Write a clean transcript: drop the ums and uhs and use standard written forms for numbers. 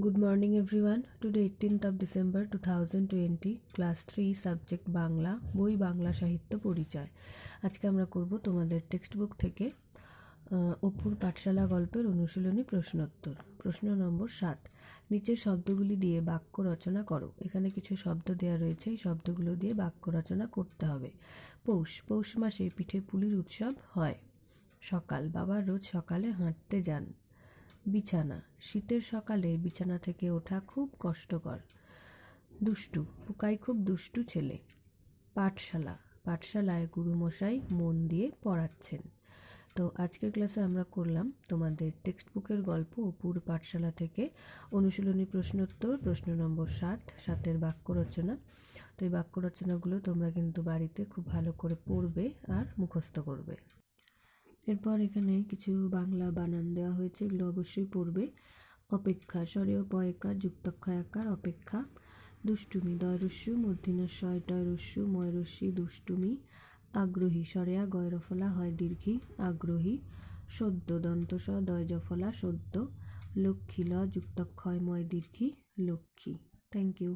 Good morning everyone. Today 18th of December 2020, class 3 subject Bangla, বই বাংলা সাহিত্য পরিচয়। আজকে আমরা করব তোমাদের টেক্সট বুক থেকে অপুর পাঠশালা গল্পের অনুশীলনী প্রশ্নোত্তর। প্রশ্ন নম্বর 7, নিচের শব্দগুলি দিয়ে বাক্য রচনা করো। এখানে কিছু শব্দ দেওয়া রয়েছে, এই শব্দগুলো দিয়ে বাক্য রচনা করতে হবে। পৌষ মাসে পিঠে পুলির উৎসব হয়। সকাল, বাবা রোজ সকালে হাঁটতে যান। বিছানা, শীতের সকালে বিছানা থেকে ওঠা খুব কষ্টকর। দুষ্টু, পুকাই খুব দুষ্টু ছেলে। পাঠশালায় গুরুমশাই মন দিয়ে পড়াচ্ছেন। তো আজকের ক্লাসে আমরা করলাম তোমাদের টেক্সট বুকের গল্প অপুর পাঠশালা থেকে অনুশীলনী প্রশ্নোত্তর। প্রশ্ন নম্বর 7 বাক্য রচনা। তো এই বাক্য রচনাগুলো তোমরা কিন্তু বাড়িতে খুব ভালো করে পড়বে আর মুখস্থ করবে। এরপর এখানে কিছু বাংলা বানান দেওয়া হয়েছে, এগুলো অবশ্যই পড়বে। অপেক্ষা, স্বরেয় পয়কার যুক্তক্ষয়াকার অপেক্ষা। দুষ্টুমি, দয়রস্যু মূর্ধন্যস্বয় টয়রস্যু ময়রস্যি দুষ্টুমি। আগ্রহী, স্বরেয়া গয়রফলা হয় দীর্ঘী আগ্রহী। সদ্য, দন্তস দয়জফলা সদ্য। লক্ষ্মী, ল যুক্তক্ষয় ময় দীর্ঘী লক্ষ্মী। Thank you.